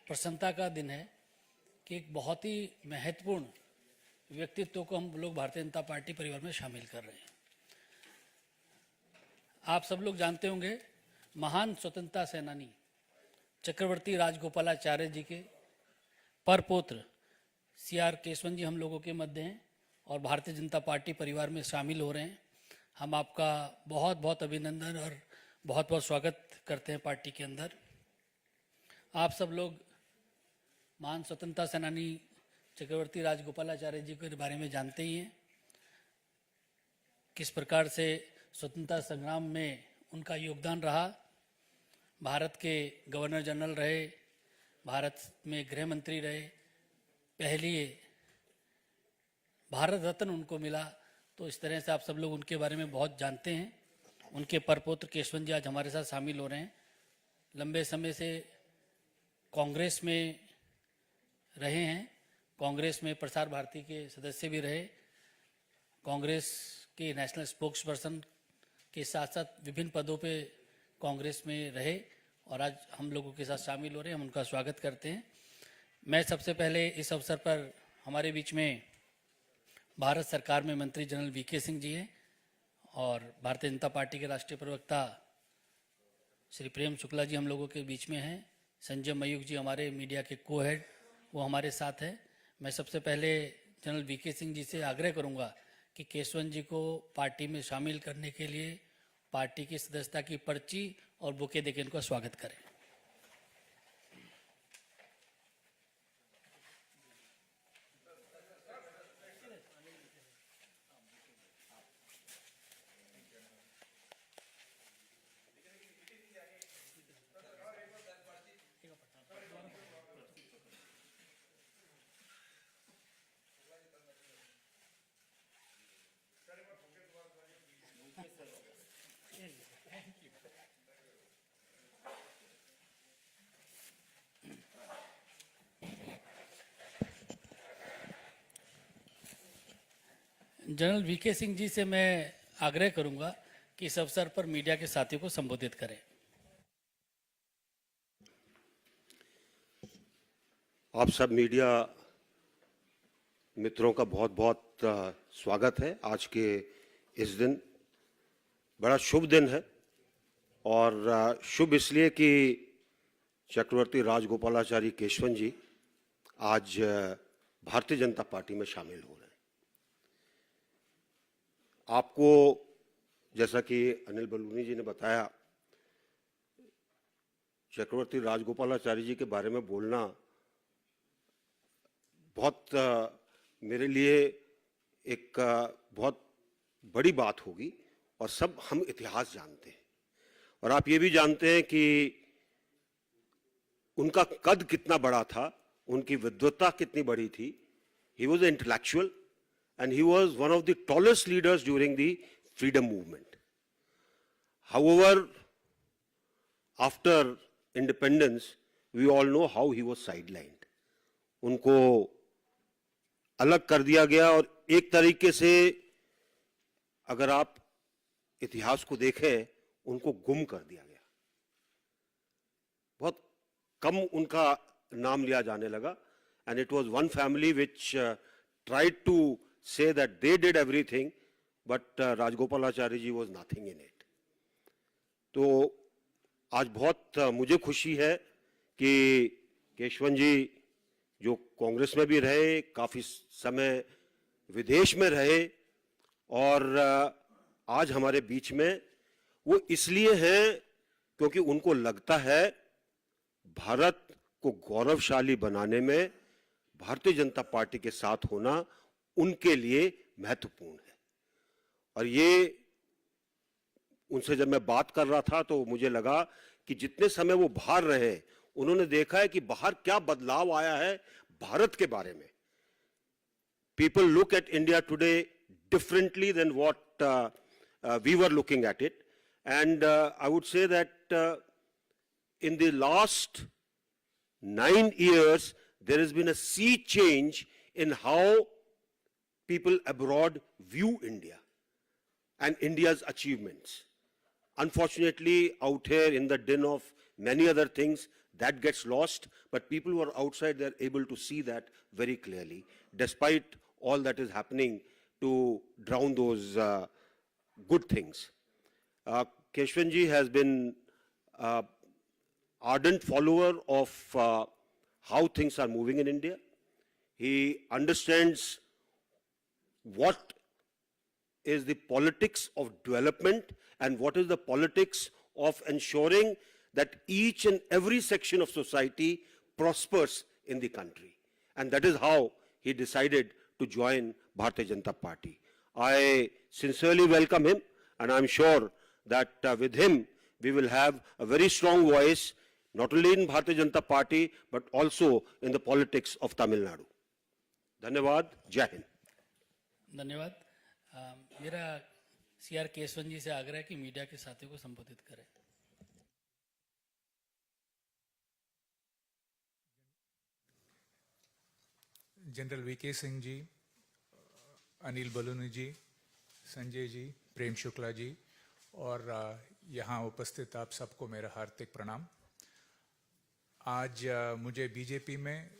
प्रसन्नता का दिन है कि एक बहुत ही महत्वपूर्ण व्यक्तित्व को हम लोग भारतीय जनता पार्टी परिवार में शामिल कर रहे हैं। आप सब लोग जानते होंगे, महान स्वतंत्रता सेनानी चक्रवर्ती राजगोपालाचार्य जी के परपौत्र CR केसवन जी हम लोगों के मध्य हैं और भारतीय जनता पार्टी परिवार में शामिल हो रहे हैं। हम आपका बहुत बहुत अभिनंदन और बहुत बहुत स्वागत करते हैं पार्टी के अंदर। आप सब लोग महान स्वतंत्रता सेनानी चक्रवर्ती राजगोपालाचार्य जी के बारे में जानते ही हैं, किस प्रकार से स्वतंत्रता संग्राम में उनका योगदान रहा। भारत के गवर्नर जनरल रहे, भारत में गृह मंत्री रहे, पहली भारत रत्न उनको मिला। तो इस तरह से आप सब लोग उनके बारे में बहुत जानते हैं। उनके परपौत्र केशवन जी आज हमारे साथ शामिल हो रहे हैं। लंबे समय से कांग्रेस में रहे हैं, कांग्रेस में प्रसार भारती के सदस्य भी रहे, कांग्रेस के नेशनल स्पोक्स पर्सन के साथ साथ विभिन्न पदों पे कांग्रेस में रहे और आज हम लोगों के साथ शामिल हो रहे हैं। हम उनका स्वागत करते हैं। मैं सबसे पहले इस अवसर पर हमारे बीच में भारत सरकार में मंत्री जनरल VK सिंह जी हैं और भारतीय जनता पार्टी के राष्ट्रीय प्रवक्ता श्री प्रेम शुक्ला जी हम लोगों के बीच में हैं। संजय मयूख जी हमारे मीडिया के को-हेड, वो हमारे साथ हैं। मैं सबसे पहले जनरल VK सिंह जी से आग्रह करूंगा कि केसवन जी को पार्टी में शामिल करने के लिए पार्टी की सदस्यता की पर्ची और बुके देकर इनका स्वागत करें। जनरल VK सिंह जी से मैं आग्रह करूंगा कि इस अवसर पर मीडिया के साथियों को संबोधित करें। आप सब मीडिया मित्रों का बहुत बहुत स्वागत है। आज के इस दिन बड़ा शुभ दिन है और शुभ इसलिए कि चक्रवर्ती राजगोपालाचारी केशवन जी आज भारतीय जनता पार्टी में शामिल हो रहे हैं। आपको जैसा कि अनिल बलूनी जी ने बताया, चक्रवर्ती राजगोपालाचारी जी के बारे में बोलना बहुत मेरे लिए एक बहुत बड़ी बात होगी और सब हम इतिहास जानते हैं और आप ये भी जानते हैं कि उनका कद कितना बड़ा था, उनकी विद्वत्ता कितनी बड़ी थी। He was an intellectual and he was one of the tallest leaders during the freedom movement. However, after independence, we all know how he was sidelined. उनको अलग कर दिया गया और एक तरीके से अगर आप इतिहास को देखें, उनको गुम कर दिया गया। बहुत कम उनका नाम लिया जाने लगा and it was one family which tried to say that they did everything, but Rajagopalachari ji was nothing in it. तो आज बहुत मुझे खुशी है कि केशवन जी जो कांग्रेस में भी रहे, काफी समय विदेश में रहे और आज हमारे बीच में वो इसलिए हैं क्योंकि उनको लगता है भारत को गौरवशाली बनाने में भारतीय जनता पार्टी के साथ होना उनके लिए महत्वपूर्ण है। और ये उनसे जब मैं बात कर रहा था तो मुझे लगा कि जितने समय वो बाहर रहे, उन्होंने देखा है कि बाहर क्या बदलाव आया है भारत के बारे में। People look at India today differently than what we were looking at it, and I would say that in the last 9 years there has been a sea change in how people abroad view India and India's achievements. Unfortunately, out here in the din of many other things, that gets lost, but people who are outside, they're able to see that very clearly, despite all that is happening to drown those good things. Keshwanji has been ardent follower of how things are moving in India. He understands what is the politics of development and what is the politics of ensuring that each and every section of society prospers in the country. And that is how he decided to join Bharatiya Janata Party. I sincerely welcome him, and I'm sure that with him we will have a very strong voice, not only in Bharatiya Janata Party, but also in the politics of Tamil Nadu. धन्यवाद, जय हिंद। धन्यवाद। मेरा CR Kesavan जी से आग्रह है कि media के साथियों को संबोधित करें। जनरल VK सिंह जी, अनिल बलूनी जी, संजय जी, प्रेम शुक्ला जी और यहाँ उपस्थित आप सबको मेरा हार्दिक प्रणाम। आज मुझे BJP में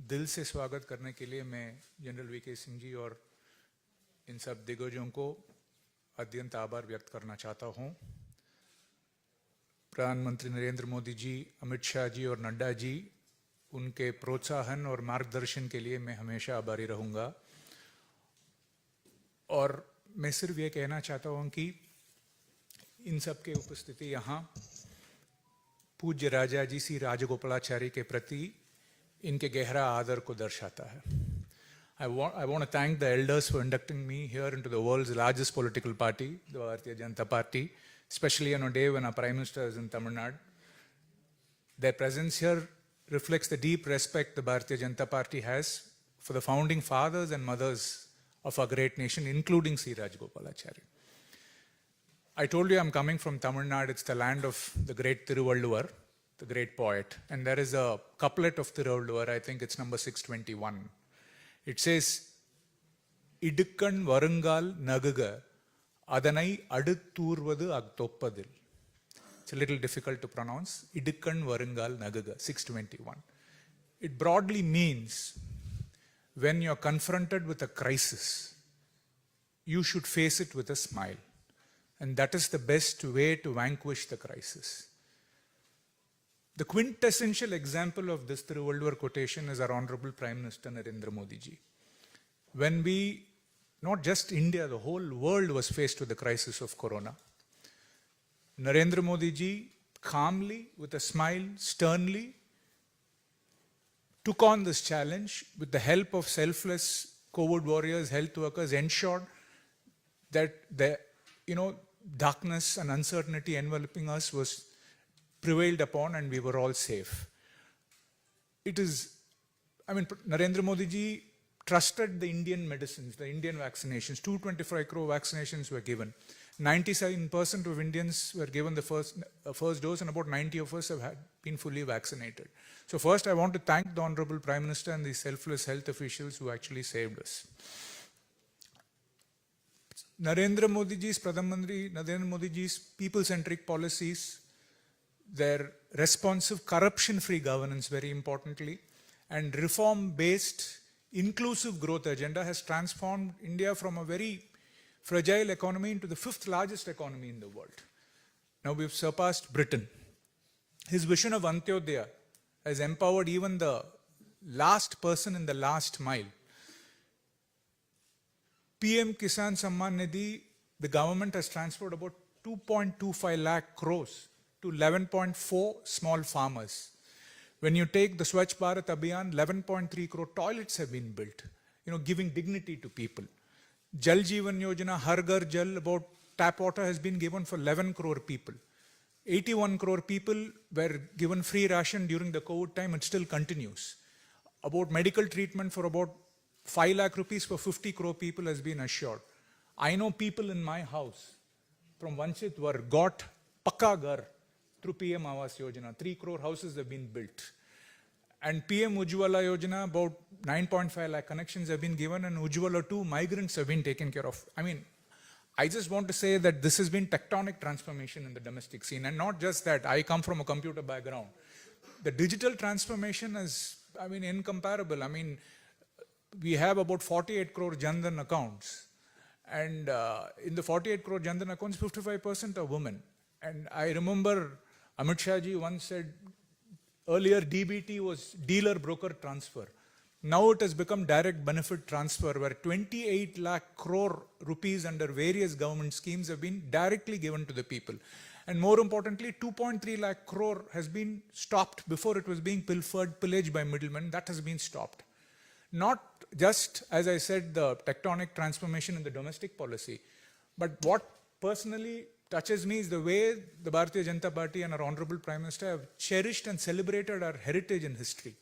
दिल से स्वागत करने के लिए मैं जनरल VK सिंह जी और इन सब दिग्गजों को अत्यंत आभार व्यक्त करना चाहता हूँ। प्रधानमंत्री नरेंद्र मोदी जी, अमित शाह जी और नड्डा जी, उनके प्रोत्साहन और मार्गदर्शन के लिए मैं हमेशा आभारी रहूँगा। और मैं सिर्फ ये कहना चाहता हूँ कि इन सब के उपस्थिति यहाँ पूज्य राजा जी श्री राजगोपालाचारी के प्रति इनके गहरा आदर को दर्शाता है। I want to thank the elders for inducting me here into the world's largest political party, the Bharatiya Janata Party, especially on a day when our Prime Minister is in Tamil Nadu. Their presence here reflects the deep respect the Bharatiya Janata Party has for the founding fathers and mothers of our great nation, including C. Rajagopalchari. I told you I'm coming from Tamil Nadu. It's the land of the great Thiruvalluvar, the great poet. And there is a couplet of Thiruvalluvar, I think it's number 621. It says, Idukkan varungal nagaga, adanai adutturvadu agtoppadil. It's a little difficult to pronounce. Idukkan varungal nagaga, 621. It broadly means when you're confronted with a crisis, you should face it with a smile. And that is the best way to vanquish the crisis. The quintessential example of this Thiruvalluvar quotation is our Honorable Prime Minister Narendra Modi ji. When we, not just India, the whole world was faced with the crisis of Corona, Narendra Modi ji calmly, with a smile, sternly, took on this challenge with the help of selfless COVID warriors, health workers, ensured that the darkness and uncertainty enveloping us was prevailed upon and we were all safe. Narendra Modi ji trusted the Indian medicines, the Indian vaccinations. 225 crore vaccinations were given. 97% of Indians were given the first dose, and about 90 of us have been fully vaccinated. So first I want to thank the Honorable Prime Minister and the selfless health officials who actually saved us. Narendra Modi ji's, Pradhan Mantri Narendra Modi ji's people-centric policies, their responsive, corruption-free governance, very importantly, and reform-based, inclusive growth agenda has transformed India from a very fragile economy into the 5th largest economy in the world. Now we've surpassed Britain. His vision of Antyodaya has empowered even the last person in the last mile. PM Kisan Samman Nidhi, the government has transferred about 2.25 lakh crores to 11.4 small farmers. When you take the Swachh Bharat Abhiyan, 11.3 crore toilets have been built, giving dignity to people. Jal Jeevan Yojana, Har Ghar Jal, about tap water has been given for 11 crore people. 81 crore people were given free ration during the COVID time and still continues. About medical treatment for about 5 lakh rupees for 50 crore people has been assured. I know people in my house from Vanchit were got Pakka Ghar through PM Awas Yojana. 3 crore houses have been built. And PM Ujjwala Yojana, about 9.5 lakh connections have been given, and Ujjwala 2 migrants have been taken care of. I just want to say that this has been tectonic transformation in the domestic scene. And not just that, I come from a computer background. the digital transformation is, I mean, incomparable. I mean, we have about 48 crore Jandan accounts. And in the 48 crore Jandan accounts, 55% are women. And I remember Amit Shah ji once said, earlier DBT was dealer broker transfer. Now it has become direct benefit transfer, where 28 lakh crore rupees under various government schemes have been directly given to the people. And more importantly, 2.3 lakh crore has been stopped before it was being pillaged by middlemen. That has been stopped. Not just, as I said, the tectonic transformation in the domestic policy, but what personally touches me is the way the Bharatiya Janata Party and our Honorable Prime Minister have cherished and celebrated our heritage and history.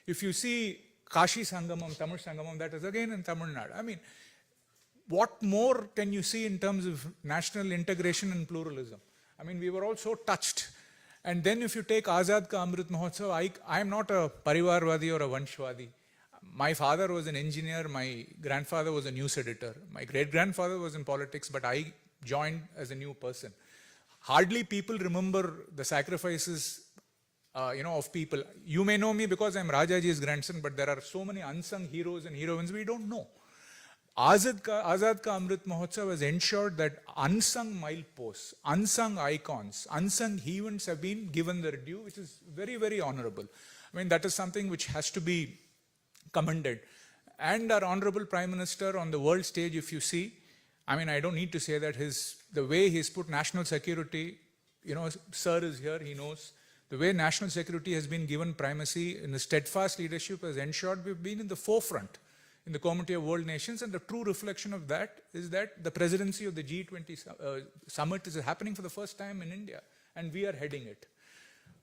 If you see Kashi Sangamam, Tamil Sangamam, that is again in Tamil Nadu. I mean, what more can you see in terms of national integration and pluralism? I mean, we were all so touched. And then if you take Azad Ka Amrit Mahotsav, I am not a Parivarvadi or a Vanshvadi. My father was an engineer, my grandfather was a news editor, my great-grandfather was in politics, but I joined as a new person. Hardly people remember the sacrifices of people. You may know me because I'm Rajaji's grandson, but there are so many unsung heroes and heroines we don't know. Azad Ka Amrit Mahotsav has ensured that unsung mileposts, unsung icons, unsung events have been given their due, which is very, very honorable. I mean, that is something which has to be commended. And our Honorable Prime Minister on the world stage, if you see, I mean, I don't need to say that the way he's put national security, Sir is here, he knows. The way national security has been given primacy in the steadfast leadership has ensured we've been in the forefront in the Committee of World Nations, and the true reflection of that is that the presidency of the G20 summit is happening for the first time in India, and we are heading it.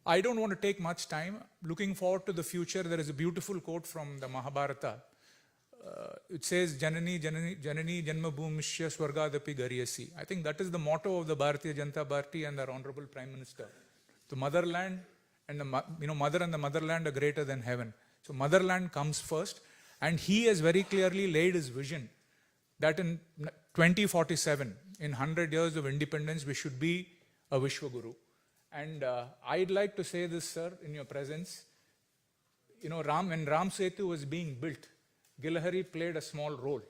I don't want to take much time. Looking forward to the future, there is a beautiful quote from the Mahabharata. It says, Janani Janmabhumishya Swargadapi Gariyasi. I think that is the motto of the Bharatiya Janata Party and our Honorable Prime Minister. The motherland and the mother and the motherland are greater than heaven. So motherland comes first, and he has very clearly laid his vision that in 2047, in 100 years of independence, we should be a Vishwaguru. And I'd like to say this, sir, in your presence. When Ram Setu was being built, Gilhari played a small role.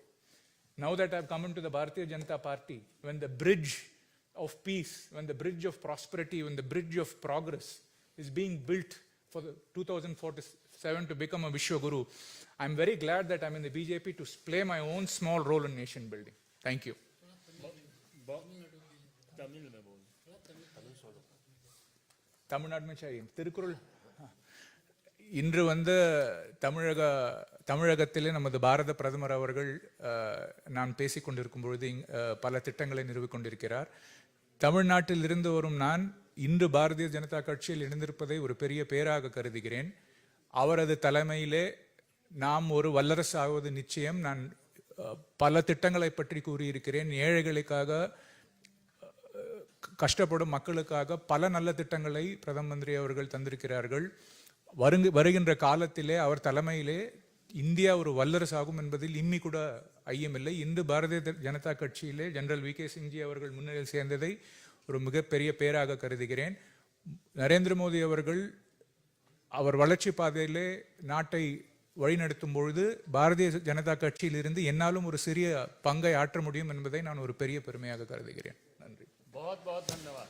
Now that I've come into the Bharatiya Janata Party, when the bridge of peace, when the bridge of prosperity, when the bridge of progress is being built for the 2047 to become a Vishwaguru, I'm very glad that I'm in the BJP to play my own small role in nation building. Thank you. Tamil Nadu में चाहिए திருக்குறள் இன்று வந்து தமிழகத்திலே நமது பாரத பிரதமர் அவர்கள் நான் பேசிக் கொண்டிருக்கும் பொழுது பல திட்டங்களை நிறுவிக் கொண்டிருக்கிறார். தமிழ்நாட்டில் இருந்து வரும் நான் இன்று பாரதிய ஜனதா கட்சியில் இணைந்திருப்பதை ஒரு பெரிய பேராக கருதுகிறேன். அவரது தலைமையிலே நாம் ஒரு வல்லரசு ஆவது நிச்சயம். நான் பல திட்டங்களை பற்றி கூறியிருக்கிறேன். ஏழைகளுக்காக, கஷ்டப்படும் மக்களுக்காக பல நல்ல திட்டங்களை பிரதம மந்திரி அவர்கள் தந்திருக்கிறார்கள். வருகின்ற காலத்திலே அவர் தலைமையிலே இந்தியா ஒரு வல்லரசு ஆகும் என்பதில் இம்மி கூட ஐயமில்லை. இன்று பாரதிய ஜனதா கட்சியிலே ஜெனரல் வி.கே. சிங்ஜி அவர்கள் முன்னிலையில் சேர்ந்ததை ஒரு மிகப்பெரிய பேராக கருதுகிறேன். நரேந்திர மோடி அவர்கள் அவர் வளர்ச்சி பாதையிலே நாட்டை வழிநடத்தும் பொழுது பாரதிய ஜனதா கட்சியில் இருந்து என்னாலும் ஒரு சிறிய பங்கை ஆற்ற முடியும் என்பதை நான் ஒரு பெரிய பெருமையாக கருதுகிறேன். நன்றி. बहुत बहुत धन्यवाद.